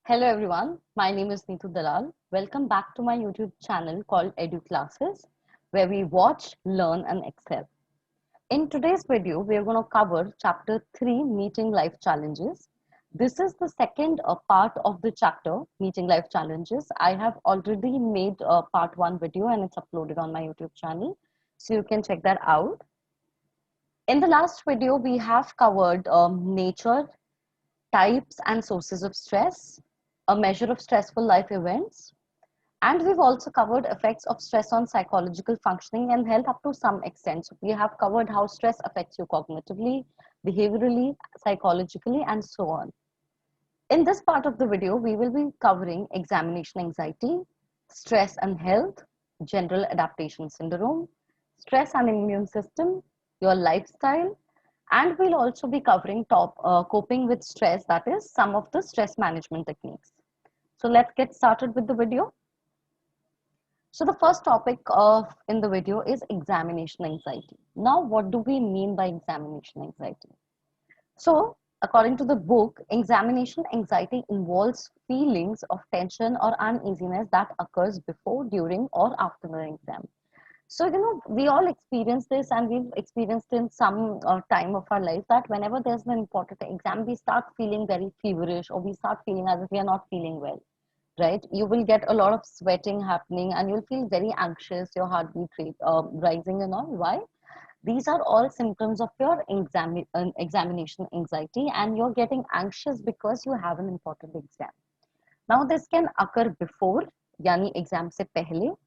Hello everyone, my name is Neetu Dalal. Welcome back to my YouTube channel called Edu Classes, where we watch, learn and excel. In today's video, we are going to cover chapter 3, Meeting Life Challenges. This is the second part of the chapter, Meeting Life Challenges. I have already made a part 1 video and it's uploaded on my YouTube channel, so you can check that out. In the last video, we have covered nature, types and sources of stress, a measure of stressful life events, and we've also covered effects of stress on psychological functioning and health up to some extent. So we have covered how stress affects you cognitively, behaviorally, psychologically, and so on. In this part of the video, we will be covering examination anxiety, stress and health, general adaptation syndrome, stress and immune system, your lifestyle, and we'll also be covering coping with stress, that is some of the stress management techniques. So let's get started with the video. So the first topic in the video is examination anxiety. Now, what do we mean by examination anxiety? So, according to the book, examination anxiety involves feelings of tension or uneasiness that occurs before, during, or after the exam. So, we all experience this, and we've experienced in some time of our life that whenever there's an important exam, we start feeling very feverish, or we start feeling as if we are not feeling well, right? You will get a lot of sweating happening and you'll feel very anxious, your heartbeat rate rising and all. Why? These are all symptoms of your examination anxiety, and you're getting anxious because you have an important exam. Now, this can occur before, yani exam se pehle,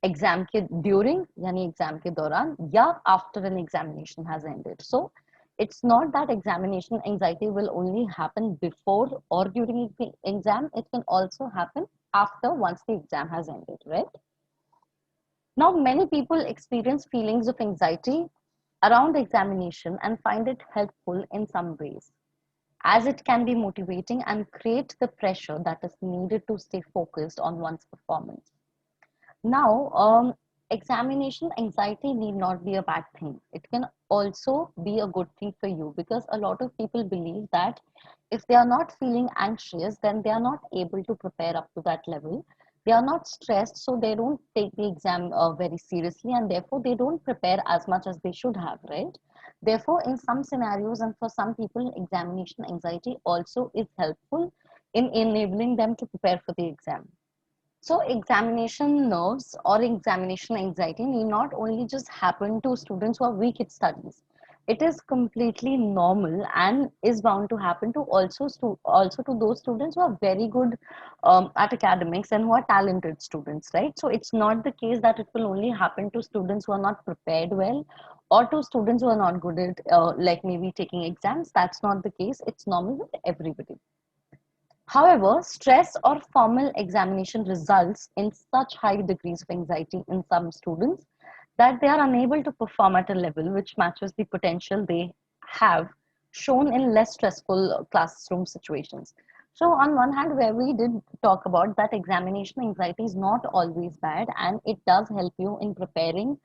exam ke during, yani exam ke dauran, ya after an examination has ended. So it's not that examination anxiety will only happen before or during the exam. It can also happen after, once the exam has ended, right? Now, many people experience feelings of anxiety around examination and find it helpful in some ways, as it can be motivating and create the pressure that is needed to stay focused on one's performance. Now, examination anxiety need not be a bad thing. It can also be a good thing for you, because a lot of people believe that if they are not feeling anxious, then they are not able to prepare up to that level. They are not stressed, so they don't take the exam very seriously, and therefore they don't prepare as much as they should have, right? Therefore, in some scenarios and for some people, examination anxiety also is helpful in enabling them to prepare for the exam. So examination nerves or examination anxiety need not only just happen to students who are weak at studies. It is completely normal and is bound to happen to also to those students who are very good at academics and who are talented students, right? So it's not the case that it will only happen to students who are not prepared well, or to students who are not good at like maybe taking exams. That's not the case. It's normal with everybody. However, stress or formal examination results in such high degrees of anxiety in some students that they are unable to perform at a level which matches the potential they have shown in less stressful classroom situations. So, on one hand, where we did talk about that examination anxiety is not always bad, and it does help you in preparing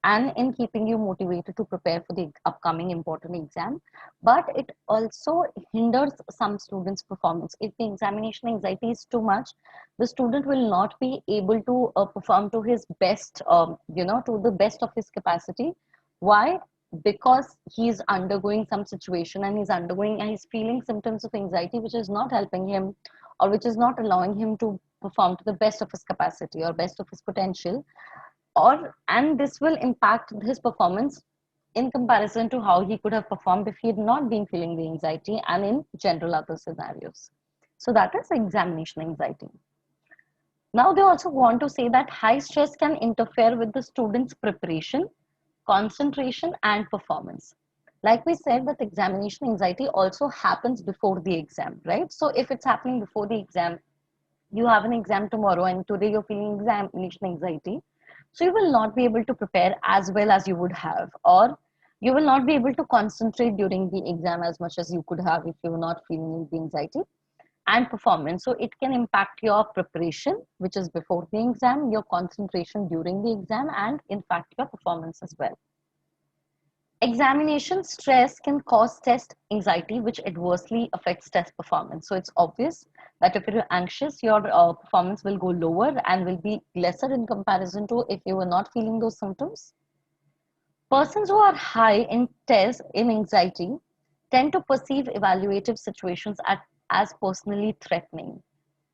and in keeping you motivated to prepare for the upcoming important exam, but it also hinders some students performance. If the examination anxiety is too much, the student will not be able to perform to his best, to the best of his capacity. Why? Because he's undergoing some situation, and he's feeling symptoms of anxiety which is not helping him, or which is not allowing him to perform to the best of his capacity or best of his potential, and this will impact his performance in comparison to how he could have performed if he had not been feeling the anxiety and in general other scenarios. So that is examination anxiety. Now they also want to say that high stress can interfere with the student's preparation, concentration and performance. Like we said, that examination anxiety also happens before the exam, right? So if it's happening before the exam, you have an exam tomorrow and today you're feeling examination anxiety, so you will not be able to prepare as well as you would have, or you will not be able to concentrate during the exam as much as you could have if you were not feeling the anxiety and performance. So it can impact your preparation, which is before the exam, your concentration during the exam, and in fact your performance as well. Examination stress can cause test anxiety, which adversely affects test performance. So it's obvious that if you're anxious, your performance will go lower and will be lesser in comparison to if you were not feeling those symptoms. Persons who are high in test in anxiety tend to perceive evaluative situations as personally threatening.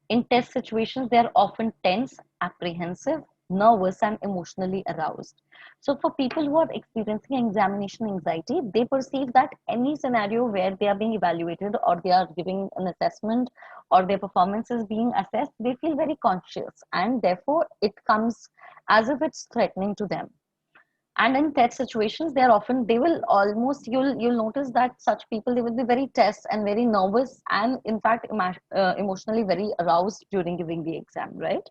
In test situations, they are often tense, apprehensive, nervous, and emotionally aroused. So, for people who are experiencing examination anxiety, they perceive that any scenario where they are being evaluated or they are giving an assessment or their performance is being assessed, they feel very conscious, and therefore it comes as if it's threatening to them. And in test situations, they are often, they will almost, you'll notice that such people, they will be very tense and very nervous, and in fact emotionally very aroused during giving the exam, right?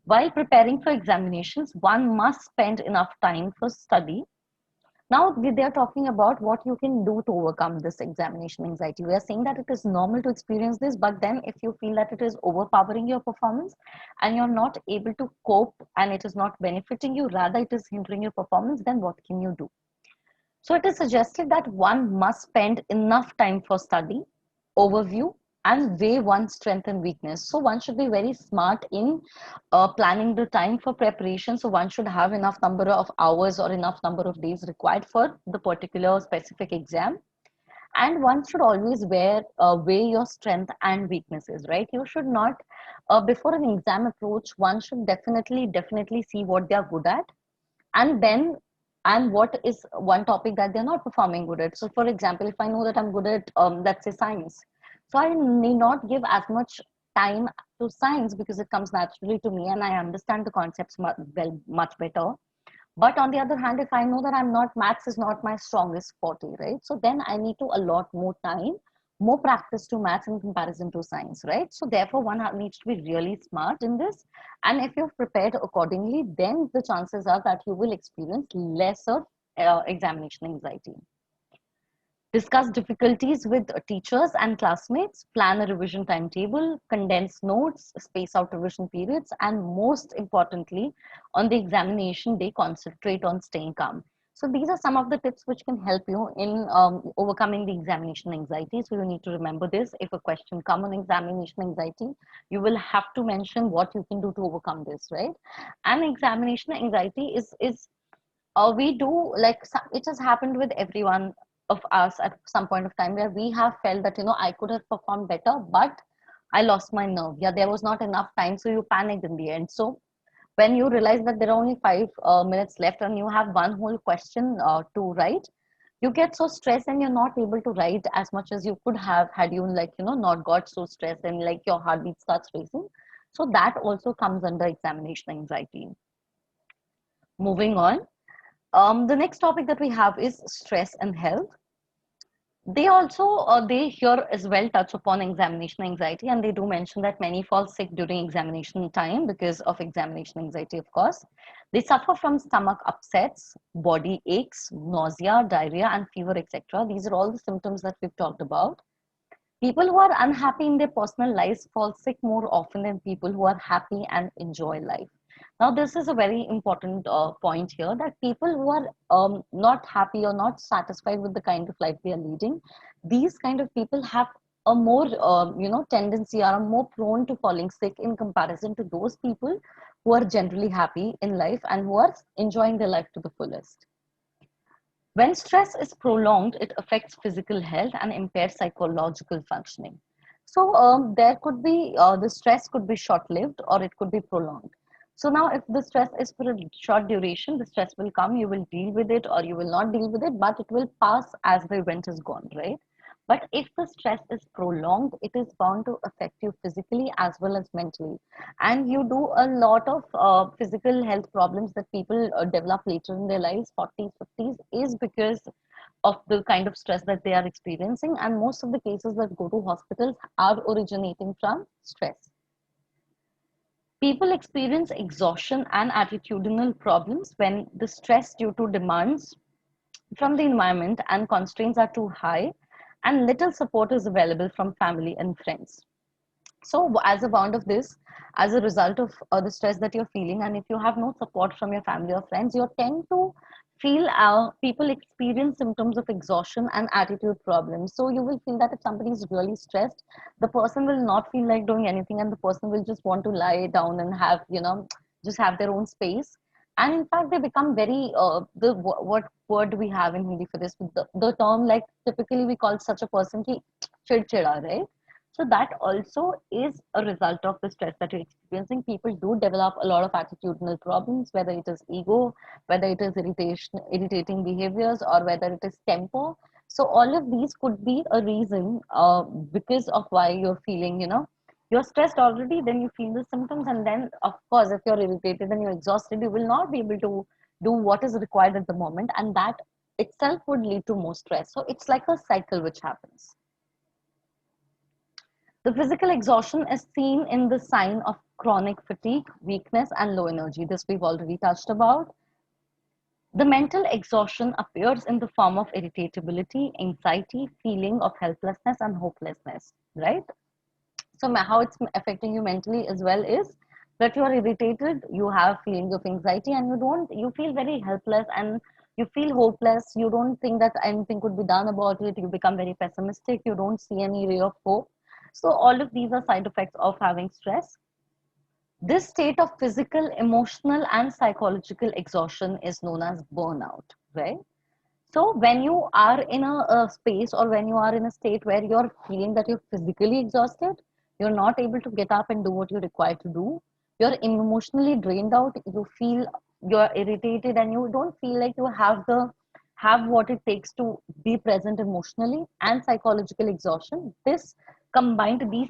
While preparing for examinations, one must spend enough time for study. Now they are talking about what you can do to overcome this examination anxiety. We are saying that it is normal to experience this, but then if you feel that it is overpowering your performance and you're not able to cope and it is not benefiting you, rather it is hindering your performance, then what can you do? So it is suggested that one must spend enough time for study, overview, and weigh one's strength and weakness. So one should be very smart in planning the time for preparation. So one should have enough number of hours or enough number of days required for the particular specific exam. And one should always weigh your strength and weaknesses, right? You should not, before an exam approach, one should definitely see what they are good at, and then and what is one topic that they're not performing good at. So for example, if I know that I'm good at let's say science, so I need not give as much time to science because it comes naturally to me and I understand the concepts much better. But on the other hand, if I know that I'm not, maths is not my strongest forte, right? So then I need to allot more time, more practice to maths in comparison to science, right? So therefore, one needs to be really smart in this. And if you're prepared accordingly, then the chances are that you will experience lesser examination anxiety. Discuss difficulties with teachers and classmates, plan a revision timetable, condense notes, space out revision periods, and most importantly, on the examination day, concentrate on staying calm. So these are some of the tips which can help you in overcoming the examination anxiety. So you need to remember this. If a question comes on examination anxiety, you will have to mention what you can do to overcome this, right? And examination anxiety is we do like it has happened with everyone of us at some point of time where we have felt that I could have performed better, but I lost my nerve. Yeah, there was not enough time, so you panicked in the end. So when you realize that there are only 5 minutes left and you have one whole question to write, you get so stressed and you're not able to write as much as you could have had you not got so stressed and like your heartbeat starts racing. So that also comes under examination anxiety. Moving on, the next topic that we have is stress and health. They also, they here as well touch upon examination anxiety, and they do mention that many fall sick during examination time because of examination anxiety, of course. They suffer from stomach upsets, body aches, nausea, diarrhea, and fever, etc. These are all the symptoms that we've talked about. People who are unhappy in their personal lives fall sick more often than people who are happy and enjoy life. Now, this is a very important point here, that people who are not happy or not satisfied with the kind of life they are leading, these kind of people have a more, tendency, are more prone to falling sick in comparison to those people who are generally happy in life and who are enjoying their life to the fullest. When stress is prolonged, it affects physical health and impairs psychological functioning. So there could be, the stress could be short-lived or it could be prolonged. So now if the stress is for a short duration, the stress will come, you will deal with it or you will not deal with it, but it will pass as the event is gone, right? But if the stress is prolonged, it is bound to affect you physically as well as mentally. And you do a lot of physical health problems that people develop later in their lives, 40s, 50s, is because of the kind of stress that they are experiencing. And most of the cases that go to hospitals are originating from stress. People experience exhaustion and attitudinal problems when the stress due to demands from the environment and constraints are too high and little support is available from family and friends. So as a bound of this, as a result of the stress that you're feeling, and if you have no support from your family or friends, you tend to people experience symptoms of exhaustion and attitude problems. So you will feel that if somebody is really stressed, the person will not feel like doing anything, and the person will just want to lie down and have, just have their own space. And in fact, they become very what word do we have in Hindi for this? The term, like, typically we call such a person ki chidchida, right? So that also is a result of the stress that you're experiencing. People do develop a lot of attitudinal problems, whether it is ego, whether it is irritating behaviors, or whether it is temper. So all of these could be a reason, because of why you're feeling, you're stressed already, then you feel the symptoms, and then of course, if you're irritated and you're exhausted, you will not be able to do what is required at the moment, and that itself would lead to more stress. So it's like a cycle which happens. The physical exhaustion is seen in the sign of chronic fatigue, weakness, and low energy. This we've already touched about. The mental exhaustion appears in the form of irritability, anxiety, feeling of helplessness, and hopelessness, right? So how it's affecting you mentally as well is that you are irritated, you have feelings of anxiety, and you feel very helpless, and you feel hopeless. You don't think that anything could be done about it. You become very pessimistic. You don't see any ray of hope. So all of these are side effects of having stress. This state of physical, emotional, and psychological exhaustion is known as burnout, right? So when you are in a space, or when you are in a state where you're feeling that you're physically exhausted, you're not able to get up and do what you're required to do, you're emotionally drained out, you feel you're irritated, and you don't feel like you have what it takes to be present emotionally, and psychological exhaustion. These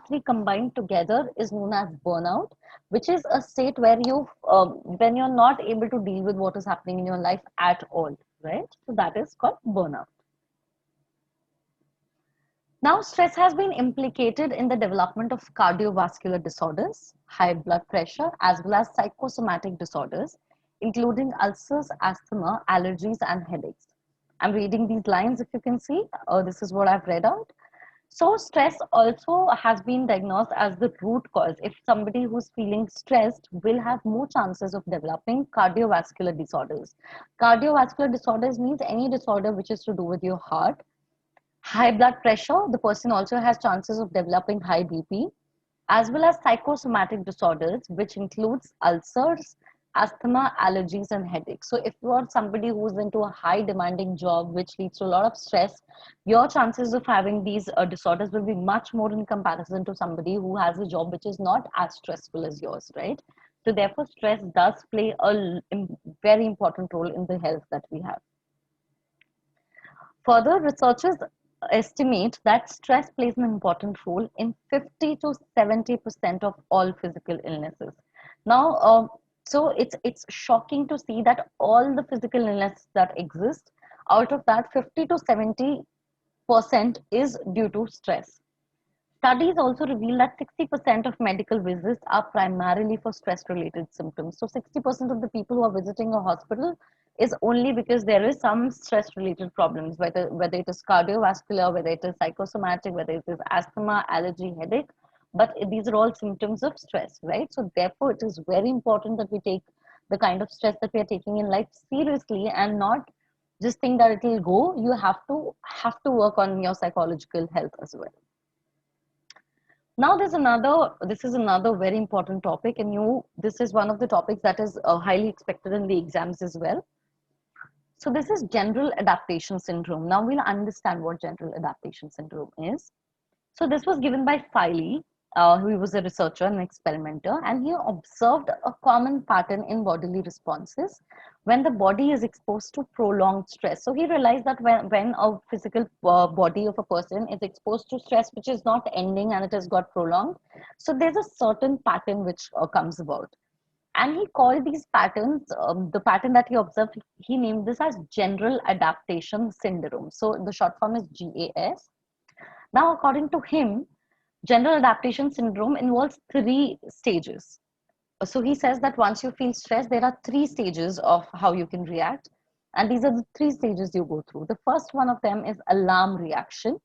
three combined together is known as burnout, which is a state where when you're not able to deal with what is happening in your life at all, right? So that is called burnout. Now, stress has been implicated in the development of cardiovascular disorders, high blood pressure, as well as psychosomatic disorders, including ulcers, asthma, allergies, and headaches. I'm reading these lines, if you can see. This is what I've read out. So stress also has been diagnosed as the root cause. If somebody who's feeling stressed will have more chances of developing cardiovascular disorders. Cardiovascular disorders means any disorder which is to do with your heart. High blood pressure, the person also has chances of developing high BP, as well as psychosomatic disorders, which includes ulcers, asthma, allergies, and headaches. So if you are somebody who's into a high demanding job, which leads to a lot of stress, your chances of having these disorders will be much more in comparison to somebody who has a job which is not as stressful as yours, right? So therefore, stress does play a very important role in the health that we have. Further, researchers estimate that stress plays an important role in 50 to 70% of all physical illnesses. Now, so it's shocking to see that all the physical illness that exist, out of that, 50 to 70% is due to stress. Studies also reveal that 60% of medical visits are primarily for stress-related symptoms. So 60% of the people who are visiting a hospital is only because there is some stress-related problems, whether it is cardiovascular, whether it is psychosomatic, whether it is asthma, allergy, headache. But these are all symptoms of stress, right? So therefore, it is very important that we take the kind of stress that we are taking in life seriously, and not just think that it will go. You have to work on your psychological health as well. Now this is another very important topic, and this is one of the topics that is highly expected in the exams as well. So this is general adaptation syndrome. Now we'll understand what general adaptation syndrome is. So this was given by Filey, who was a researcher and experimenter, and he observed a common pattern in bodily responses when the body is exposed to prolonged stress. So he realized that when a physical body of a person is exposed to stress which is not ending and it has got prolonged, so there's a certain pattern which comes about. And he called these patterns, the pattern that he observed, he named this as general adaptation syndrome. So the short form is GAS. Now, according to him, general adaptation syndrome involves three stages. So he says that once you feel stress, there are three stages of how you can react. And these are the three stages you go through. The first one of them is alarm reaction,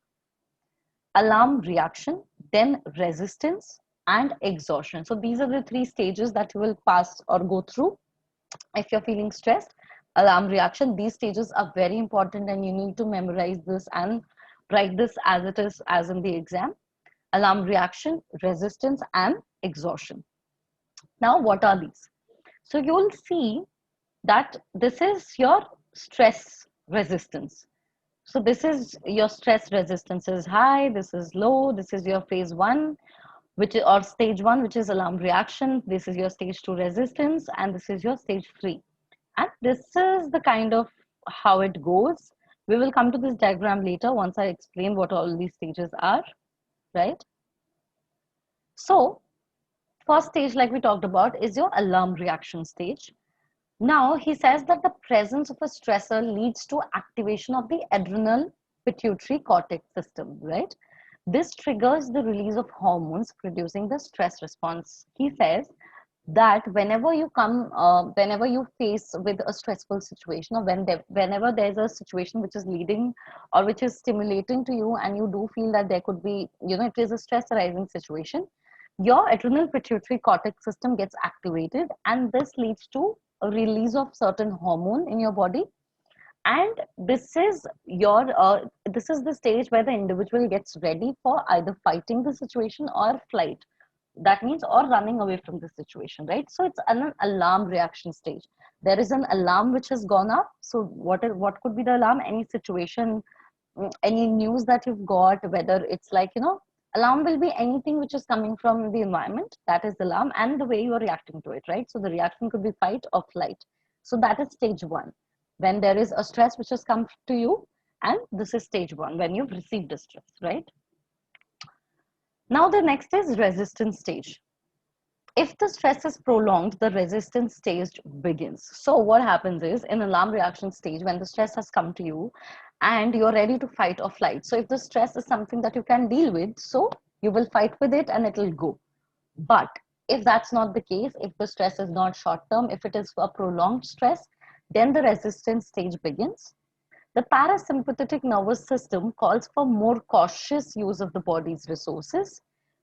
then resistance, and exhaustion. So these are the three stages that you will pass or go through if you're feeling stressed: alarm reaction. These stages are very important and you need to memorize this and write this as it is, as in the exam. Alarm reaction, resistance, and exhaustion. Now, what are these? So you'll see that this is your stress resistance. So this is your stress resistance is high, this is low, this is your phase one, which is, or stage one, which is alarm reaction. This is your stage two resistance, and this is your stage three. And this is the kind of how it goes. We will come to this diagram later once I explain what all these stages are, right? So first stage, like we talked about, is your alarm reaction stage. Now, he says that the presence of a stressor leads to activation of the adrenal pituitary cortex system, right? This triggers the release of hormones producing the stress response. He says that whenever you face with a stressful situation, or whenever there's a situation which is leading or which is stimulating to you, and you do feel that there could be, it is a stress arising situation, your adrenal pituitary cortex system gets activated, and this leads to a release of certain hormone in your body. And this is the stage where the individual gets ready for either fighting the situation or flight. That means, or running away from the situation, right? So it's an alarm reaction stage. There is an alarm which has gone up. So what could be the alarm? Any situation, any news that you've got, whether it's like, alarm will be anything which is coming from the environment. That is the alarm, and the way you are reacting to it, right? So the reaction could be fight or flight. So that is stage one, when there is a stress which has come to you, and this is stage one, when you've received a stress, right? Now the next is resistance stage. If the stress is prolonged, the resistance stage begins. So what happens is, in alarm reaction stage, when the stress has come to you and you're ready to fight or flight, so if the stress is something that you can deal with, so you will fight with it and it'll go. But if that's not the case, if the stress is not short term, if it is a prolonged stress, then the resistance stage begins. The parasympathetic nervous system calls for more cautious use of the body's resources.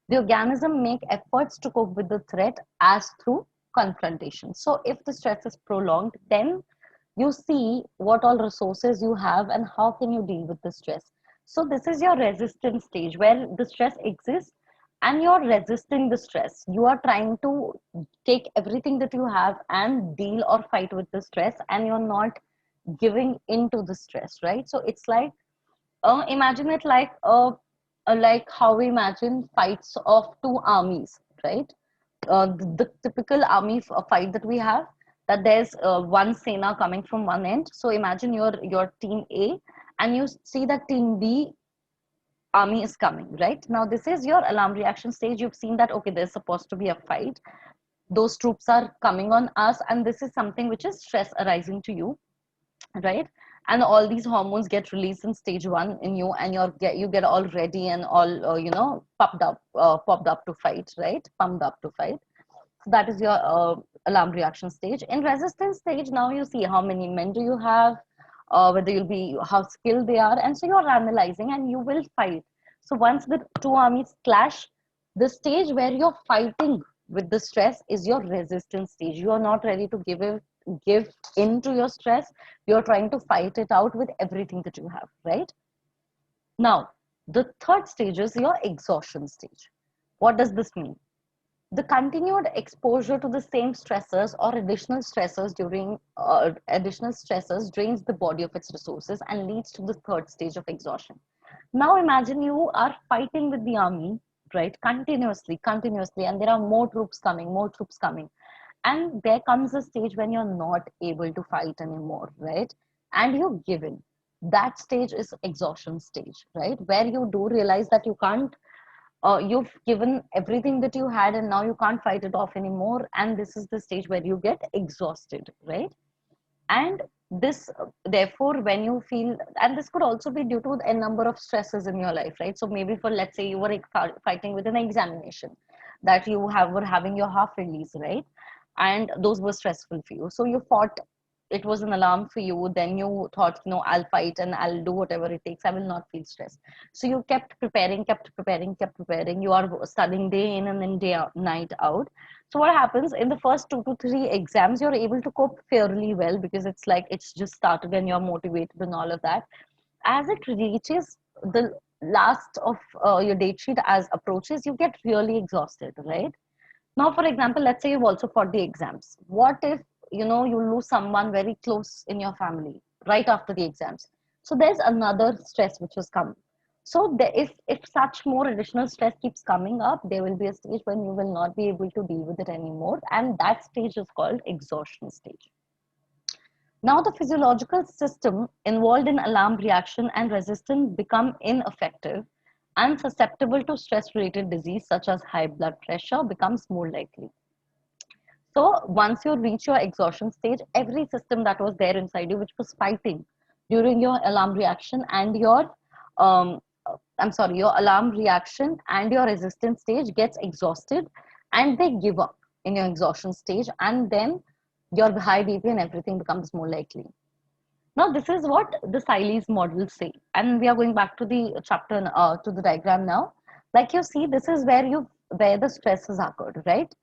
The organism make efforts to cope with the threat as through confrontation. So if the stress is prolonged, then you see what all resources you have and how can you deal with the stress. So this is your resistance stage, where the stress exists and you're resisting the stress. You are trying to take everything that you have and deal or fight with the stress, and you're not giving into the stress, right? So it's like, imagine it like how we imagine fights of two armies, right? The typical army fight that we have, that there's one Sena coming from one end. So imagine your team A, and you see that team B army is coming, right? Now this is your alarm reaction stage. You've seen that, okay, there's supposed to be a fight. Those troops are coming on us, and this is something which is stress arising to you, right? And all these hormones get released in stage one in you, and you get all ready and all popped up to fight, right? Pumped up to fight. So that is your alarm reaction stage. In resistance stage, now you see how many men do you have, whether you'll be, how skilled they are, and so you're analyzing and you will fight. So once the two armies clash, the stage where you're fighting with the stress is your resistance stage. You are not ready to give into your stress. You're trying to fight it out with everything that you have, right? Now, the third stage is your exhaustion stage. What does this mean? The continued exposure to the same stressors or additional stressors drains the body of its resources and leads to the third stage of exhaustion. Now imagine you are fighting with the army, right? Continuously, and there are more troops coming. And there comes a stage when you're not able to fight anymore, right? And you give in. That stage is exhaustion stage, right? Where you do realize that you can't, you've given everything that you had and now you can't fight it off anymore. And this is the stage where you get exhausted, right? And this, therefore, when you feel, and this could also be due to a number of stresses in your life, right? So maybe, for let's say, you were fighting with an examination that you were having your half release, right? And those were stressful for you, so you fought. It was an alarm for you. Then you thought, I'll fight and I'll do whatever it takes, I will not feel stress. So you kept preparing. You are studying day in and then day out, night out. So what happens in the first 2 to 3 exams, you're able to cope fairly well because it's like it's just started and you're motivated and all of that. As it reaches the last of your date sheet as approaches, you get really exhausted, right? Now, for example, let's say you've also fought the exams. What if, you lose someone very close in your family right after the exams? So there's another stress which has come. So if such more additional stress keeps coming up, there will be a stage when you will not be able to deal with it anymore. And that stage is called exhaustion stage. Now the physiological system involved in alarm reaction and resistance become ineffective, and susceptible to stress-related disease such as high blood pressure becomes more likely. So once you reach your exhaustion stage, every system that was there inside you, which was fighting during your alarm reaction and um, your alarm reaction and your resistance stage gets exhausted, and they give up in your exhaustion stage, and then your high BP and everything becomes more likely. Now, this is what the Siles model say, and we are going back to the chapter to the diagram now. Like you see, this is where the stress has occurred, right?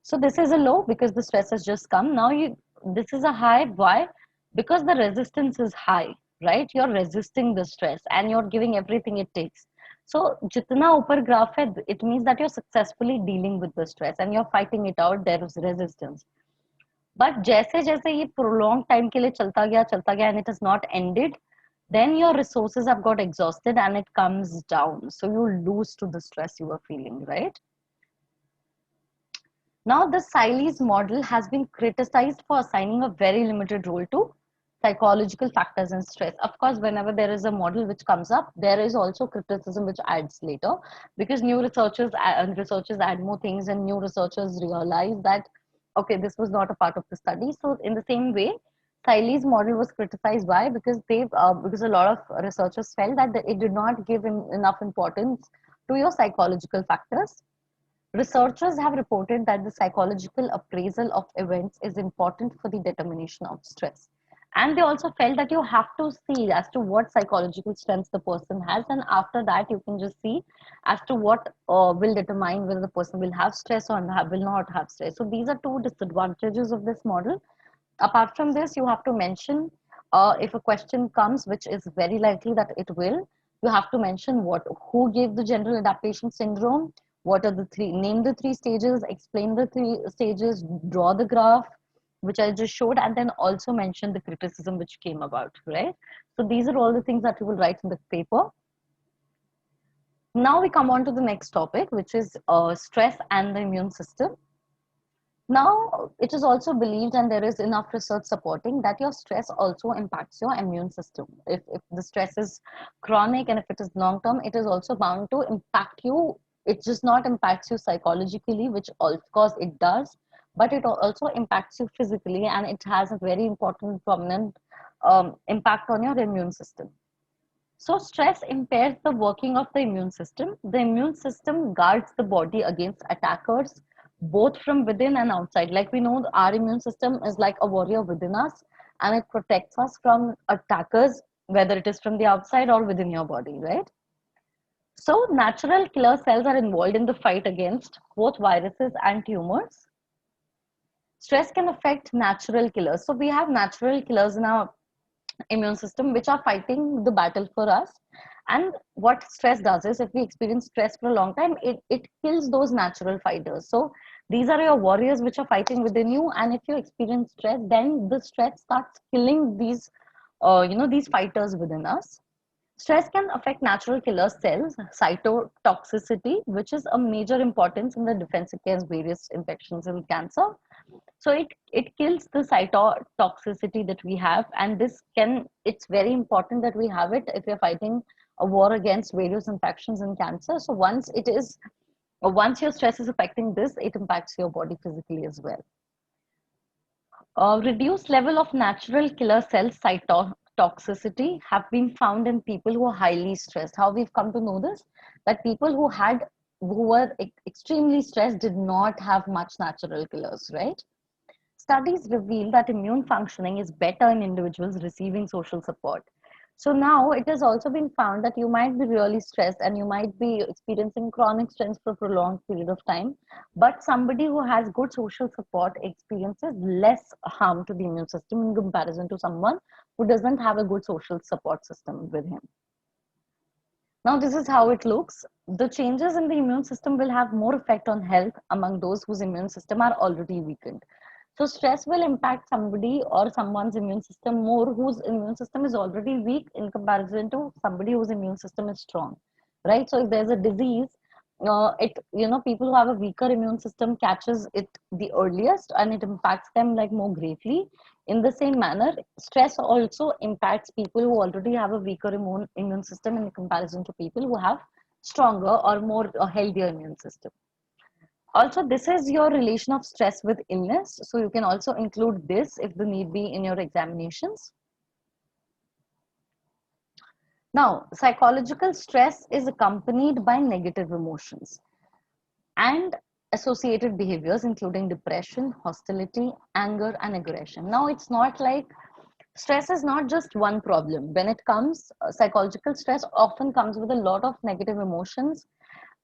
So this is a low because the stress has just come. Now this is a high. Why? Because the resistance is high, right? You're resisting the stress and you're giving everything it takes. So jitna upar graph hai, it means that you're successfully dealing with the stress and you're fighting it out. There is resistance. But जैसे जैसे ये prolonged time के लिए चलता गया and it has not ended, then your resources have got exhausted and it comes down. So you lose to the stress you were feeling, right? Now, the Siles model has been criticized for assigning a very limited role to psychological factors and stress. Of course, whenever there is a model which comes up, there is also criticism which adds later, because new researchers add more things, and new researchers realize that okay, this was not a part of the study. So, in the same way, Siles model was criticized. Why? Because a lot of researchers felt that it did not give enough importance to your psychological factors. Researchers have reported that the psychological appraisal of events is important for the determination of stress. And they also felt that you have to see as to what psychological strengths the person has, and after that, you can just see as to what will determine whether the person will have stress or will not have stress. So, these are two disadvantages of this model. Apart from this, you have to mention if a question comes, which is very likely that it will, you have to mention who gave the general adaptation syndrome, what are the name the three stages, explain the three stages, draw the graph, which I just showed, and then also mention the criticism which came about, right? So these are all the things that you will write in the paper. Now we come on to the next topic, which is stress and the immune system. Now, it is also believed, and there is enough research supporting that your stress also impacts your immune system. If the stress is chronic and if it is long term, it is also bound to impact you. It just not impacts you psychologically, which of course it does, but it also impacts you physically, and it has a very important, prominent impact on your immune system. So, stress impairs the working of the immune system. The immune system guards the body against attackers, both from within and outside. Like we know, our immune system is like a warrior within us, and it protects us from attackers, whether it is from the outside or within your body, right? So, natural killer cells are involved in the fight against both viruses and tumors. Stress can affect natural killers. So, we have natural killers in our immune system which are fighting the battle for us. And what stress does is, if we experience stress for a long time, it kills those natural fighters. So these are your warriors which are fighting within you, and if you experience stress, then the stress starts killing these fighters within us. Stress can affect natural killer cells, cytotoxicity, which is a major importance in the defense against various infections and cancer. So it kills the cytotoxicity that we have, and it's very important that we have it if you're fighting a war against various infections and cancer. So once your stress is affecting this, it impacts your body physically as well. Reduced level of natural killer cell cytotoxicity have been found in people who are highly stressed. How we've come to know this? That people who were extremely stressed did not have much natural killers, right? Studies reveal that immune functioning is better in individuals receiving social support. So now it has also been found that you might be really stressed and you might be experiencing chronic stress for a prolonged period of time. But somebody who has good social support experiences less harm to the immune system in comparison to someone who doesn't have a good social support system with him. Now, this is how it looks. The changes in the immune system will have more effect on health among those whose immune system are already weakened. So, stress will impact somebody or someone's immune system more whose immune system is already weak in comparison to somebody whose immune system is strong, right? So, if there's a disease, people who have a weaker immune system catches it the earliest and it impacts them like more gravely. In the same manner, stress also impacts people who already have a weaker immune system in comparison to people who have stronger or more healthier immune system. Also, this is your relation of stress with illness. So you can also include this if the need be in your examinations. Now, psychological stress is accompanied by negative emotions and associated behaviors, including depression, hostility, anger, and aggression. Now, it's not like stress is not just one problem. When it comes, psychological stress often comes with a lot of negative emotions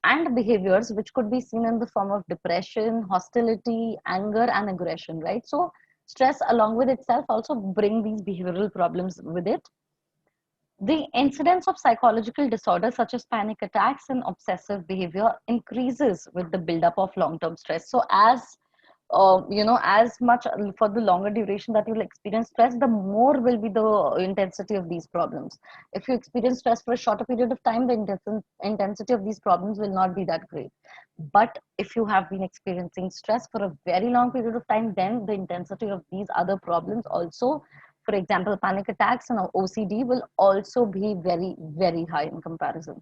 and behaviors, which could be seen in the form of depression, hostility, anger, and aggression, right? So, stress along with itself also bring these behavioral problems with it. The incidence of psychological disorders such as panic attacks and obsessive behavior increases with the buildup of long-term stress. So as much for the longer duration that you'll experience stress, the more will be the intensity of these problems. If you experience stress for a shorter period of time, the intensity of these problems will not be that great. But if you have been experiencing stress for a very long period of time, then the intensity of these other problems also, for example, panic attacks and OCD, will also be very, very high in comparison.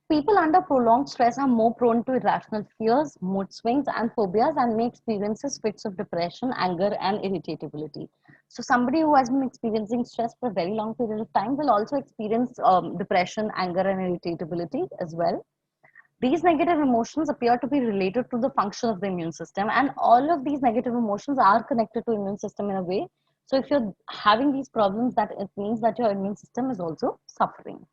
People under prolonged stress are more prone to irrational fears, mood swings, and phobias, and may experience fits of depression, anger, and irritability. So, somebody who has been experiencing stress for a very long period of time will also experience depression, anger, and irritability as well. These negative emotions appear to be related to the function of the immune system, and all of these negative emotions are connected to immune system in a way. So, if you're having these problems, that it means that your immune system is also suffering.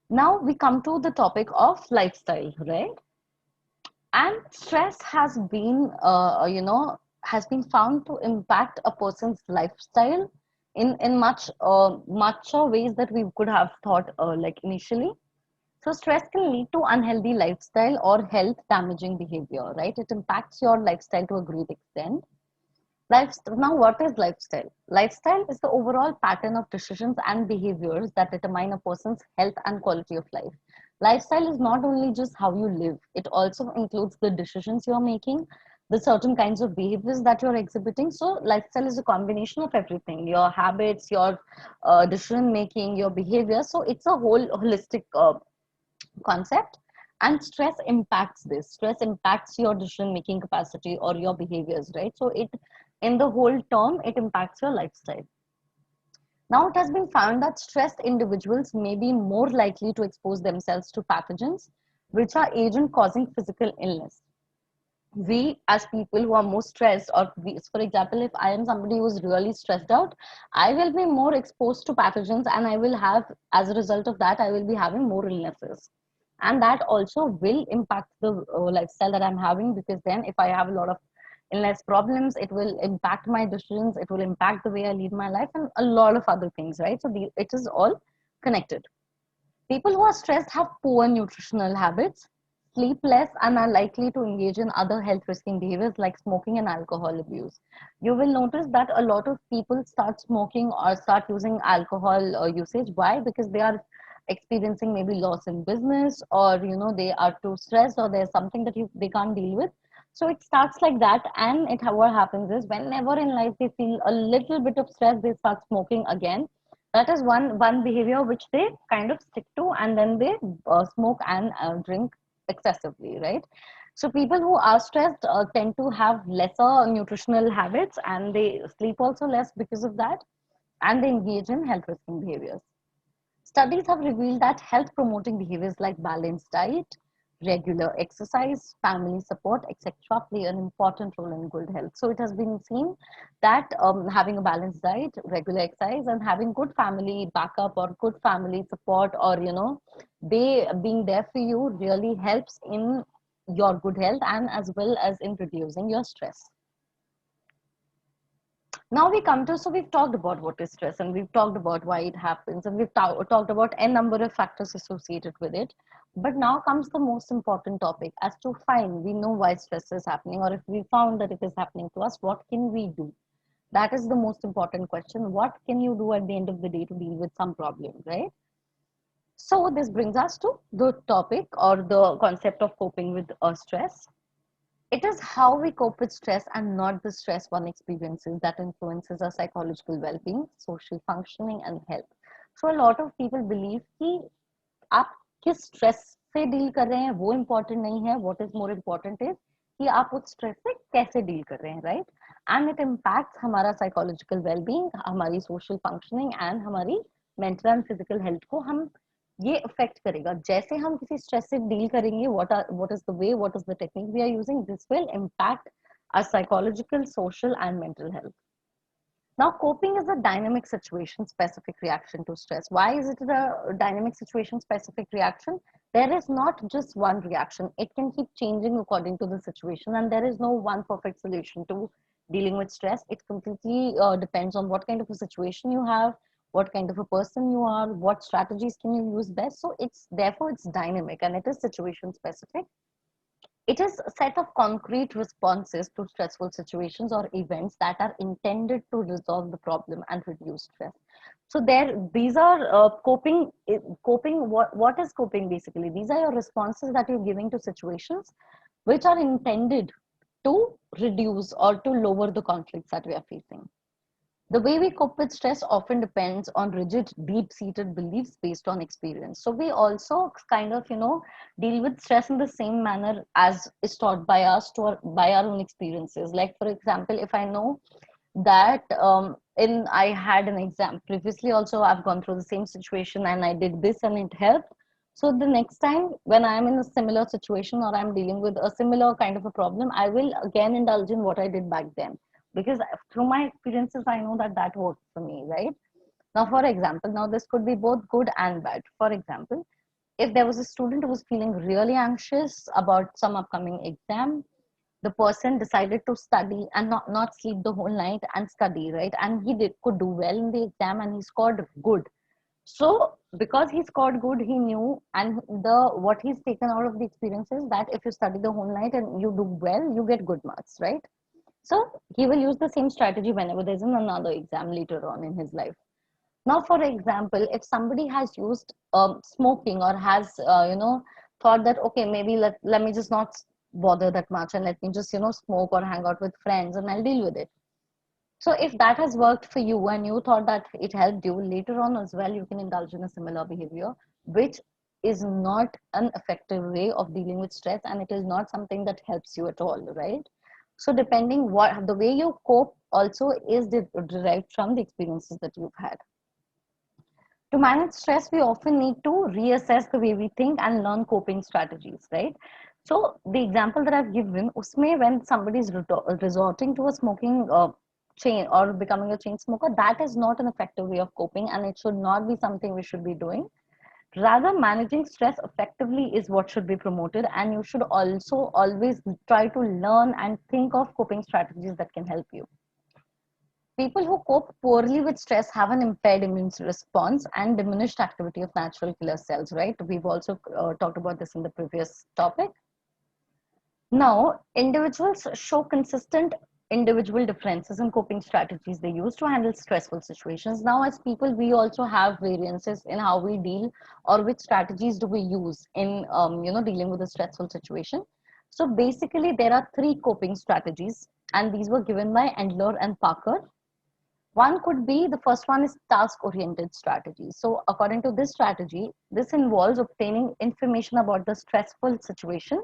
Now we come to the topic of lifestyle, right? And stress has been found to impact a person's lifestyle in much ways that we could have thought like initially. So stress can lead to unhealthy lifestyle or health damaging behavior, right? It impacts your lifestyle to a great extent. Now, what is lifestyle? Lifestyle is the overall pattern of decisions and behaviors that determine a person's health and quality of life. Lifestyle is not only just how you live, it also includes the decisions you're making, the certain kinds of behaviors that you're exhibiting. So, lifestyle is a combination of everything, your habits, your decision making, your behavior. So, it's a whole holistic concept. And stress impacts this. Stress impacts your decision making capacity or your behaviors, right? So, it in the whole term, it impacts your lifestyle. Now, it has been found that stressed individuals may be more likely to expose themselves to pathogens, which are agent causing physical illness. We, as people who are more stressed, or we, for example, if I am somebody who is really stressed out, I will be more exposed to pathogens, and I will have, as a result of that, I will be having more illnesses. And that also will impact the lifestyle that I'm having, because then if I have a lot of illness problems, it will impact my decisions, it will impact the way I lead my life, and a lot of other things, right? So it is all connected. People who are stressed have poor nutritional habits, sleep less, and are likely to engage in other health risking behaviors like smoking and alcohol abuse. You will notice that a lot of people start smoking or start using alcohol usage. Why? Because they are experiencing maybe loss in business, or they are too stressed, or there's something that they can't deal with. So it starts like that, and what happens is whenever in life they feel a little bit of stress, they start smoking again. That is one behavior which they kind of stick to, and then they smoke and drink excessively, right? So people who are stressed tend to have lesser nutritional habits, and they sleep also less because of that, and they engage in health risking behaviors. Studies have revealed that health promoting behaviors like balanced diet, Regular exercise, family support, etc., play an important role in good health. So it has been seen that having a balanced diet, regular exercise, and having good family backup or good family support, or they being there for you really helps in your good health and as well as in reducing your stress. Now we come to, so we've talked about what is stress and we've talked about why it happens and we've talked about a number of factors associated with it. But now comes the most important topic as to fine, we know why stress is happening, or if we found that it is happening to us, what can we do? That is the most important question. What can you do at the end of the day to deal with some problem, right? So this brings us to the topic or the concept of coping with stress. It is how we cope with stress and not the stress one experiences that influences our psychological well-being, social functioning and health. So a lot of people believe कि आप किस stress से deal कर रहे हैं वो important नहीं है. What is more important is कि आप उस स्ट्रेस से कैसे डील कर रहे हैं, राइट? एंड इट इम्पैक्ट्स हमारा साइकोलॉजिकल वेलबींग, हमारी सोशल फंक्शनिंग एंड हमारी मेंटल एंड फिजिकल हेल्थ को हम ये अफेक्ट करेगा. जैसे हम किसी स्ट्रेस से डील करेंगे, what is the way, what is the technique we are using, this will impact our psychological, social, and mental health. Now, coping is a dynamic situation specific reaction to stress. Why is it a dynamic situation specific reaction? There is not just one reaction. It can keep changing according to the situation, and there is no one perfect solution to dealing with stress. It completely depends on what kind of a situation you have, what kind of a person you are, what strategies can you use best. So it's therefore it's dynamic and it is situation specific. It is a set of concrete responses to stressful situations or events that are intended to resolve the problem and reduce stress. So these are coping. Coping. What is coping basically? These are your responses that you're giving to situations, which are intended to reduce or to lower the conflicts that we are facing. The way we cope with stress often depends on rigid, deep-seated beliefs based on experience. So we also kind of, deal with stress in the same manner as is taught by us by our own experiences. Like, for example, if I know that I had an exam previously also, I've gone through the same situation and I did this and it helped. So the next time when I'm in a similar situation or I'm dealing with a similar kind of a problem, I will again indulge in what I did back then, because through my experiences I know that that worked for me, right? Now for example, now this could be both good and bad. For example, if there was a student who was feeling really anxious about some upcoming exam, the person decided to study and not sleep the whole night and study, right? And could do well in the exam and he scored good. So because he scored good, he knew, and the what he's taken out of the experience is that if you study the whole night and you do well, you get good marks, right? So he will use the same strategy whenever there's another exam later on in his life. Now, for example, if somebody has used smoking or has, thought that, okay, maybe let me just not bother that much and let me just, smoke or hang out with friends and I'll deal with it. So if that has worked for you and you thought that it helped you, later on as well, you can indulge in a similar behavior, which is not an effective way of dealing with stress and it is not something that helps you at all, right? So depending what the way you cope also is derived from the experiences that you've had. To manage stress, we often need to reassess the way we think and learn coping strategies, right? So the example that I've given, usme when somebody is resorting to a smoking chain or becoming a chain smoker, that is not an effective way of coping and it should not be something we should be doing. Rather, managing stress effectively is what should be promoted, and you should also always try to learn and think of coping strategies that can help you. People who cope poorly with stress have an impaired immune response and diminished activity of natural killer cells, right? We've also talked about this in the previous topic. Now, individuals show consistent individual differences in coping strategies they use to handle stressful situations. Now, as people, we also have variances in how we deal or which strategies do we use in, dealing with a stressful situation. So basically, there are three coping strategies, and these were given by Endler and Parker. One could be, the first one is task-oriented strategy. So according to this strategy, this involves obtaining information about the stressful situation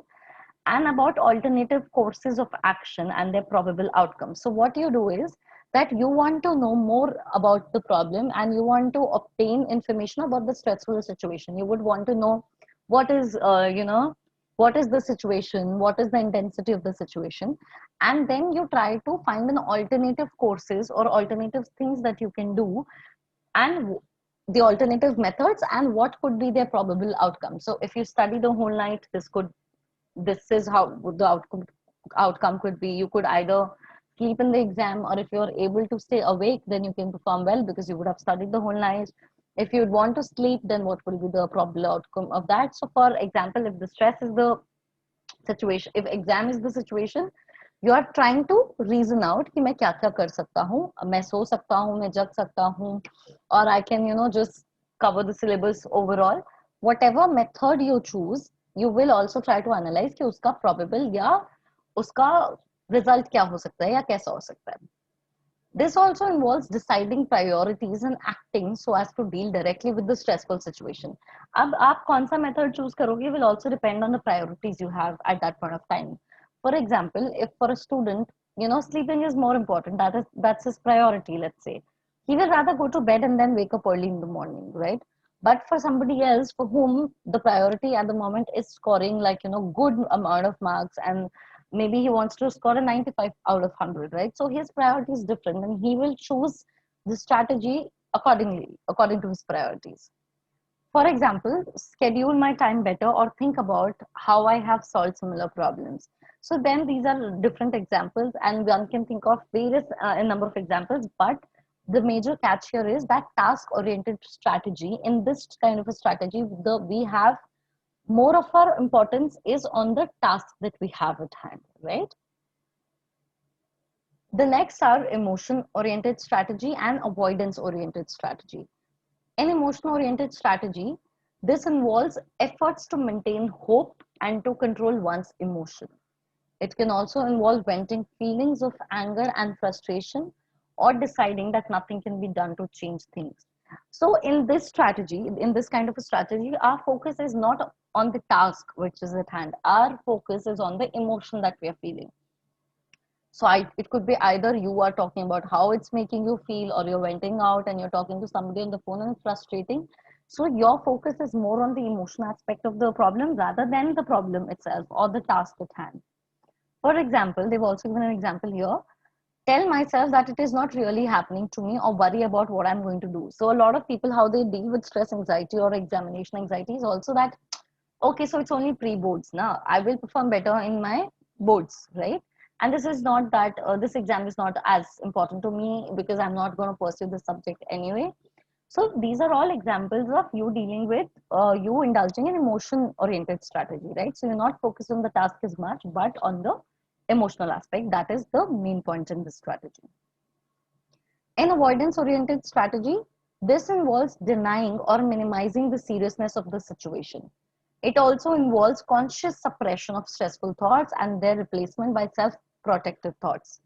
and about alternative courses of action and their probable outcomes. So what you do is that you want to know more about the problem and you want to obtain information about the stressful situation. You would want to know what is, what is the situation, what is the intensity of the situation, and then you try to find an alternative courses or alternative things that you can do, and the alternative methods, and what could be their probable outcome. So if you study the whole night, this is how the outcome could be. You could either sleep in the exam, or if you're able to stay awake, then you can perform well because you would have studied the whole night. If you'd want to sleep, then what will be the probable outcome of that? So for example, if the stress is the situation, if exam is the situation, you are trying to reason out कि मैं क्या क्या कर सकता हूँ, मैं सो सकता हूँ, मैं जग सकता हूँ, or I can just cover the syllabus overall. Whatever method you choose, you will also try to analyze कि उसका probable या उसका result क्या हो सकता है या कैसा हो सकता है. This also involves deciding priorities and acting so as to deal directly with the stressful situation. अब आप कौन सा method choose करोगे will also depend on the priorities you have at that point of time. For example, if for a student, sleeping is more important, that's his priority, let's say. He will rather go to bed and then wake up early in the morning, right? But for somebody else for whom the priority at the moment is scoring like, good amount of marks, and maybe he wants to score a 95 out of 100, right? So his priority is different, and he will choose the strategy accordingly, according to his priorities. For example, schedule my time better or think about how I have solved similar problems. So then these are different examples, and one can think of various a number of examples, but the major catch here is that task oriented strategy. In this kind of a strategy, we have more of our importance is on the task that we have at hand, right? The next are emotion oriented strategy and avoidance oriented strategy. In emotion oriented strategy, this involves efforts to maintain hope and to control one's emotion. It can also involve venting feelings of anger and frustration, or deciding that nothing can be done to change things. So in this strategy, in this kind of a strategy, our focus is not on the task which is at hand. Our focus is on the emotion that we are feeling. So it could be either you are talking about how it's making you feel, or you're venting out and you're talking to somebody on the phone and it's frustrating. So your focus is more on the emotion aspect of the problem rather than the problem itself or the task at hand. For example, they've also given an example here. Tell myself that it is not really happening to me, or worry about what I'm going to do. So a lot of people, how they deal with stress anxiety or examination anxiety is also that, okay, so it's only pre-boards now. I will perform better in my boards, right? And this is not that this exam is not as important to me because I'm not going to pursue this subject anyway. So these are all examples of you dealing with you indulging in emotion oriented strategy, right? So you're not focused on the task as much, but on the emotional aspect. That is the main point in this strategy. In avoidance oriented strategy, this involves denying or minimizing the seriousness of the situation. It also involves conscious suppression of stressful thoughts and their replacement by self protective thoughts.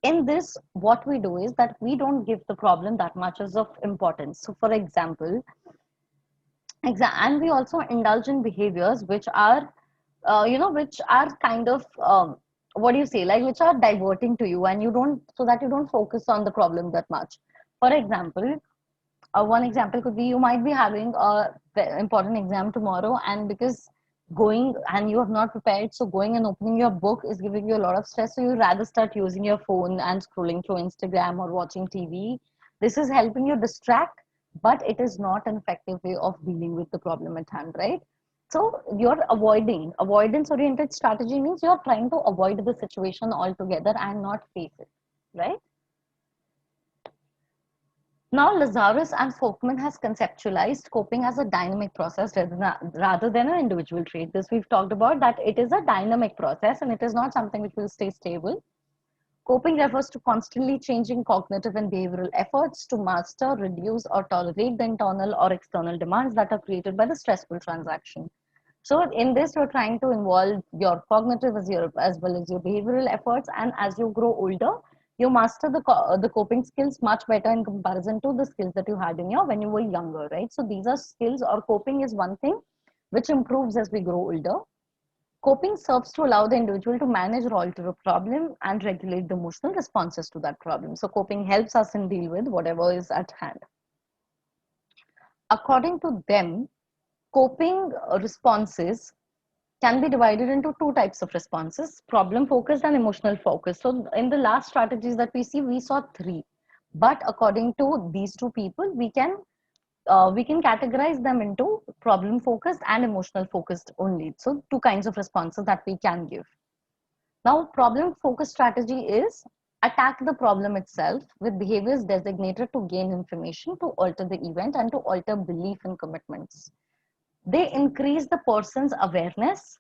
In this, what we do is that we don't give the problem that much as of importance. So for example, and we also indulge in behaviors which are which are kind of what do you say, like which are diverting to you, and you don't, so that you don't focus on the problem that much. For example, one example could be you might be having a important exam tomorrow, and because going and you have not prepared, so going and opening your book is giving you a lot of stress, so you rather start using your phone and scrolling through Instagram or watching TV. This is helping you distract, but it is not an effective way of dealing with the problem at hand, right? So you're avoidance oriented strategy means you're trying to avoid the situation altogether and not face it, right? Now, Lazarus and Folkman has conceptualized coping as a dynamic process rather than an individual trait. This we've talked about, that it is a dynamic process and it is not something which will stay stable. Coping refers to constantly changing cognitive and behavioral efforts to master, reduce, or tolerate the internal or external demands that are created by the stressful transaction. So in this, you're trying to involve your cognitive as well as your behavioral efforts, and as you grow older, you master the coping skills much better in comparison to the skills that you had in your when you were younger, right? So these are skills, or coping is one thing which improves as we grow older. Coping serves to allow the individual to manage or alter a problem and regulate the emotional responses to that problem. So coping helps us in deal with whatever is at hand. According to them, coping responses can be divided into two types of responses: problem focused and emotional focused. So in the last strategies that we saw three, but according to these two people, we can categorize them into problem focused and emotional focused only. So two kinds of responses that we can give. Now, problem focused strategy is attack the problem itself with behaviors designated to gain information, to alter the event, and to alter belief and commitments. They increase the person's awareness,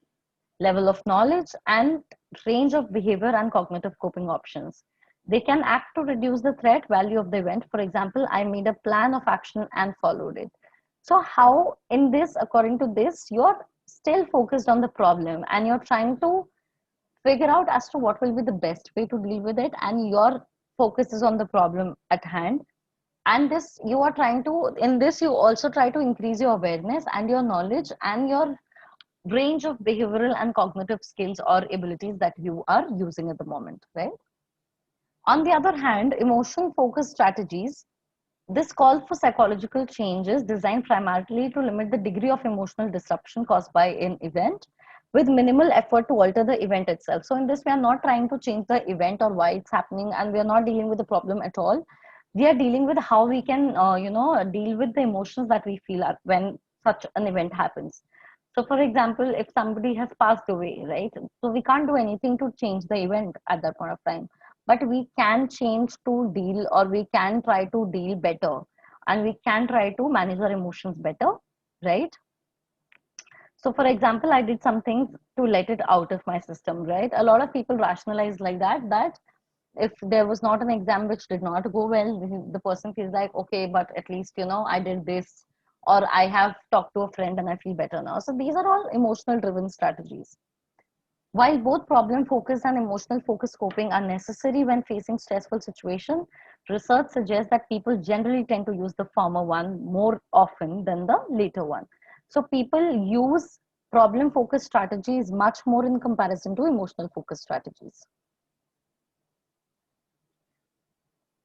level of knowledge, and range of behavior and cognitive coping options. They can act to reduce the threat value of the event. For example, I made a plan of action and followed it. So, how in this, according to this, you're still focused on the problem and you're trying to figure out as to what will be the best way to deal with it, and your focus is on the problem at hand. And this, you are trying to, in this, you also try to increase your awareness and your knowledge and your range of behavioral and cognitive skills or abilities that you are using at the moment, right? On the other hand, emotion focused strategies, this calls for psychological changes designed primarily to limit the degree of emotional disruption caused by an event with minimal effort to alter the event itself. So in this, we are not trying to change the event or why it's happening, and we are not dealing with the problem at all. We are dealing with how we can, deal with the emotions that we feel when such an event happens. So for example, if somebody has passed away, right? So we can't do anything to change the event at that point of time, but we can change to deal, or we can try to deal better, and we can try to manage our emotions better, right? So for example, I did something to let it out of my system, right? A lot of people rationalize like that if there was not an exam which did not go well, the person feels like, okay, but at least, I did this, or I have talked to a friend and I feel better now. So these are all emotional driven strategies. While both problem focused and emotional focused coping are necessary when facing stressful situations, research suggests that people generally tend to use the former one more often than the later one. So people use problem focused strategies much more in comparison to emotional focused strategies.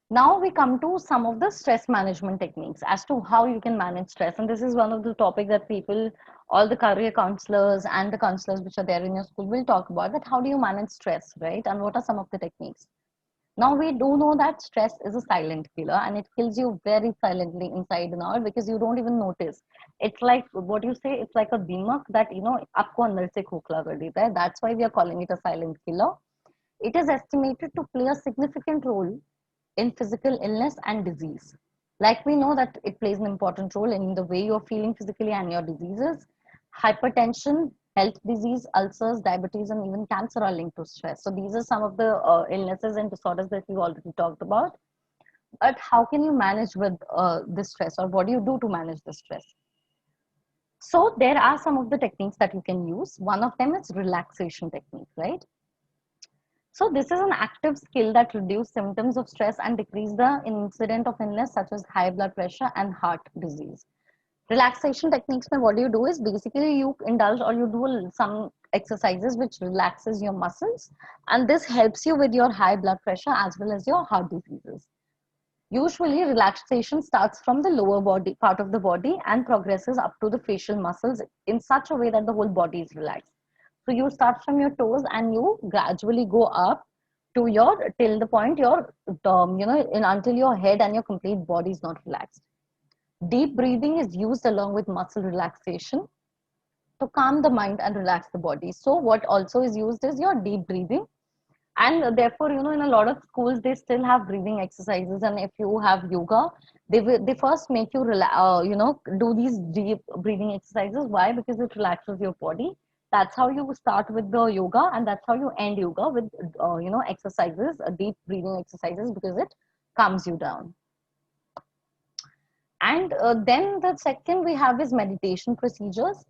Now we come to some of the stress management techniques as to how you can manage stress. And this is one of the topics that people, all the career counselors and the counselors which are there in your school will talk about, that how do you manage stress, right? And what are some of the techniques? Now we do know that stress is a silent killer and it kills you very silently inside and out because you don't even notice. It's like what you say, it's like a deemak that, aapko andar se खोखला कर देता है. That's why we are calling it a silent killer. It is estimated to play a significant role in physical illness and disease. Like we know that it plays an important role in the way you're feeling physically and your diseases. Hypertension, health disease, ulcers, diabetes, and even cancer are linked to stress. So these are some of the illnesses and disorders that we already talked about. But how can you manage with this stress, or what do you do to manage the stress? So there are some of the techniques that you can use. One of them is relaxation technique, right? So this is an active skill that reduces symptoms of stress and decrease the incidence of illness such as high blood pressure and heart disease. Relaxation techniques, mein what you do is basically you indulge or you do some exercises which relaxes your muscles, and this helps you with your high blood pressure as well as your heart diseases. Usually relaxation starts from the lower body part of the body and progresses up to the facial muscles in such a way that the whole body is relaxed. So you start from your toes and you gradually go up to your till the point your until your head and your complete body is not relaxed. Deep breathing is used along with muscle relaxation to calm the mind and relax the body. So what also is used is your deep breathing, and therefore in a lot of schools they still have breathing exercises, and if you have yoga, they first make you do these deep breathing exercises. Why? Because it relaxes your body. That's how you start with the yoga, and that's how you end yoga with exercises, deep breathing exercises, because it calms you down. And then the second we have is meditation procedures.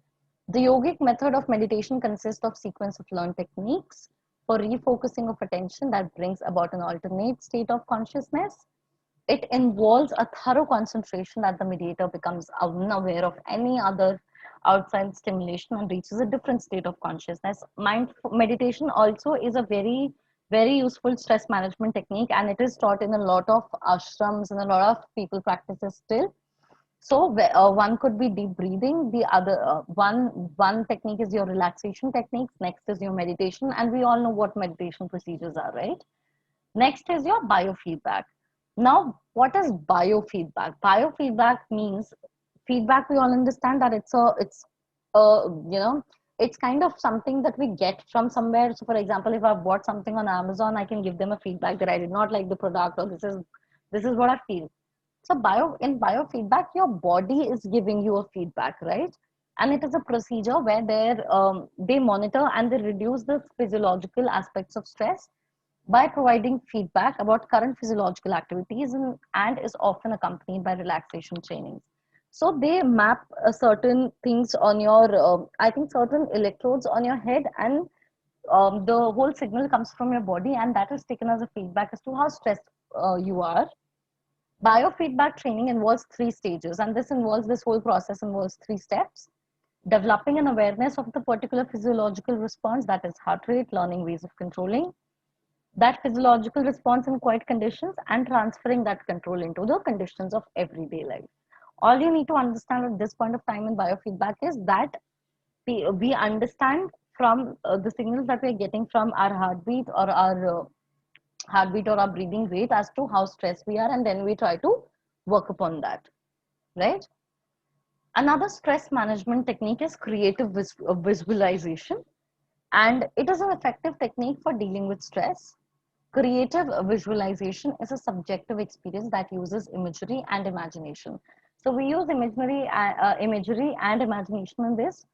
The yogic method of meditation consists of sequence of learned techniques for refocusing of attention that brings about an alternate state of consciousness. It involves a thorough concentration that the meditator becomes unaware of any other outside stimulation and reaches a different state of consciousness. Mind meditation also is a very, very useful stress management technique, and it is taught in a lot of ashrams and a lot of people practices still. So one could be deep breathing. The other one technique is your relaxation techniques. Next is your meditation, and we all know what meditation procedures are, right? Next is your biofeedback. Now, what is biofeedback? Biofeedback means feedback. We all understand that you know, it's kind of something that we get from somewhere. So, for example, if I bought something on Amazon, I can give them a feedback that I did not like the product, or this is what I feel. So in biofeedback, your body is giving you a feedback, right? And it is a procedure where they monitor and they reduce the physiological aspects of stress by providing feedback about current physiological activities, and is often accompanied by relaxation trainings. So they map certain things on your, I think, certain electrodes on your head, and the whole signal comes from your body, and that is taken as a feedback as to how stressed you are. Biofeedback training involves three stages, and this whole process involves three steps: developing an awareness of the particular physiological response, that is heart rate, learning ways of controlling that physiological response in quiet conditions, and transferring that control into the conditions of everyday life. All you need to understand at this point of time in biofeedback is that we understand from the signals that we're getting from our heartbeat or our breathing rate as to how stressed we are, and then we try to work upon that, right? Another stress management technique is creative visualization, and it is an effective technique for dealing with stress. Creative visualization is a subjective experience that uses imagery and imagination. So we use imagery and imagination in this.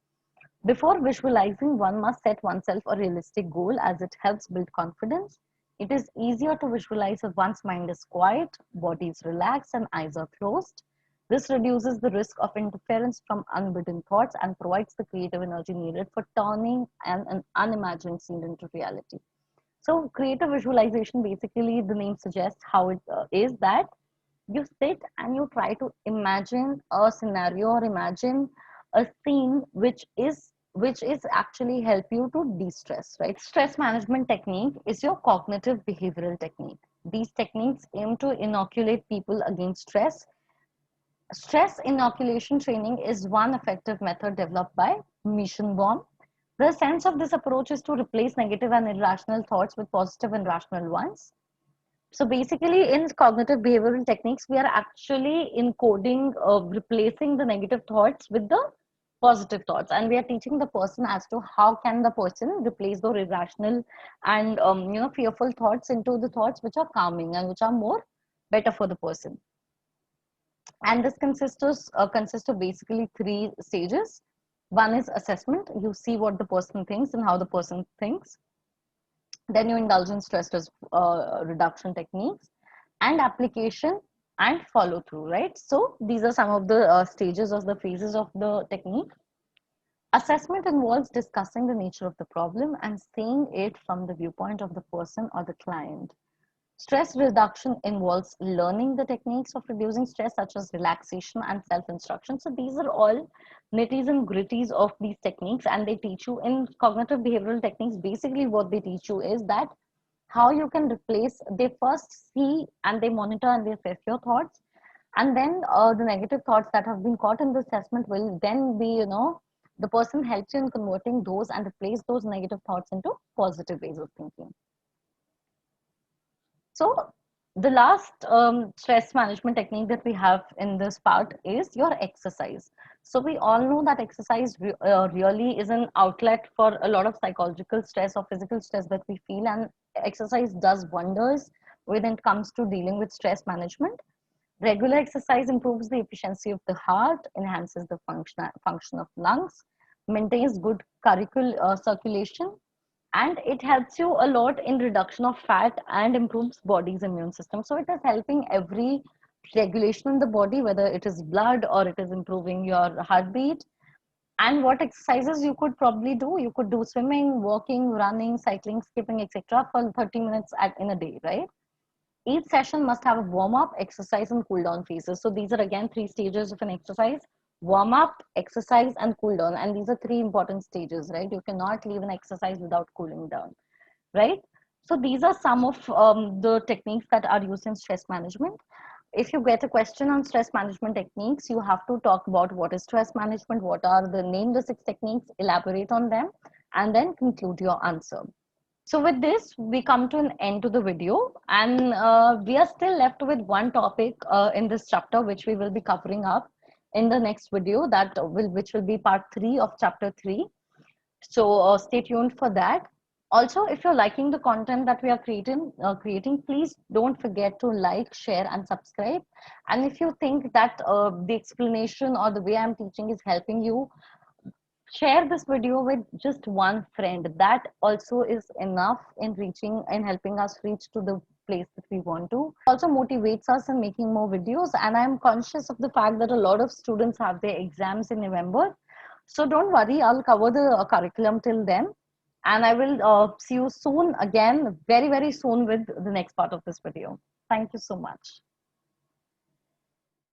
Before visualizing, one must set oneself a realistic goal, as it helps build confidence. It is easier to visualize if one's mind is quiet, body is relaxed, and eyes are closed. This reduces the risk of interference from unbidden thoughts and provides the creative energy needed for turning an unimagined scene into reality. So, creative visualization, basically, the name suggests how it is that you sit and you try to imagine a scenario or imagine a scene which is actually help you to de-stress, right? Stress management technique is your cognitive behavioral technique. These techniques aim to inoculate people against stress. Stress inoculation training is one effective method developed by Mission-Baum. The sense of this approach is to replace negative and irrational thoughts with positive and rational ones. So basically, in cognitive behavioral techniques, we are actually encoding, replacing the negative thoughts with the positive thoughts, and we are teaching the person as to how can the person replace those irrational and fearful thoughts into the thoughts which are calming and which are more better for the person. And this consists of basically three stages. One is assessment. You see what the person thinks and how the person thinks. Then you indulge in stress reduction techniques and application and follow through, right? So these are some of the stages of the phases of the technique. Assessment involves discussing the nature of the problem and seeing it from the viewpoint of the person or the client. Stress reduction involves learning the techniques of reducing stress, such as relaxation and self-instruction. So these are all nitties and gritties of these techniques, and they teach you in cognitive behavioral techniques. Basically, what they teach you is that how you can replace. They first see and they monitor and they assess your thoughts, and then the negative thoughts that have been caught in the assessment will then be, the person helps you in converting those and replace those negative thoughts into positive ways of thinking. So the last stress management technique that we have in this part is your exercise. So we all know that exercise really is an outlet for a lot of psychological stress or physical stress that we feel, and exercise does wonders when it comes to dealing with stress management. Regular exercise improves the efficiency of the heart, enhances the function of lungs, maintains good circulation, and it helps you a lot in reduction of fat and improves body's immune system. So it is helping every regulation in the body, whether it is blood or it is improving your heartbeat. And what exercises you could probably do? You could do swimming, walking, running, cycling, skipping, etc. for 30 minutes in a day, right? Each session must have a warm up, exercise, and cool down phases. So these are again three stages of an exercise: warm up, exercise, and cool down. And these are three important stages, right? You cannot leave an exercise without cooling down, right? So these are some of the techniques that are used in stress management. if you get a question on stress management techniques, you have to talk about what is stress management, what are the name the 6 techniques, elaborate on them, and then conclude your answer. So with this, we come to an end to the video, and we are still left with one topic in this chapter, which we will be covering up in the next video, which will be part 3 of chapter 3. So stay tuned for that. Also, if you're liking the content that we are creating, please don't forget to like, share, and subscribe. And if you think that the explanation or the way I'm teaching is helping you, share this video with just one friend. That also is enough in helping us reach to the place that we want to. Also motivates us in making more videos, and I'm conscious of the fact that a lot of students have their exams in November. So don't worry, I'll cover the curriculum till then, and I will see you soon again, very soon, with the next part of this video. Thank you so much.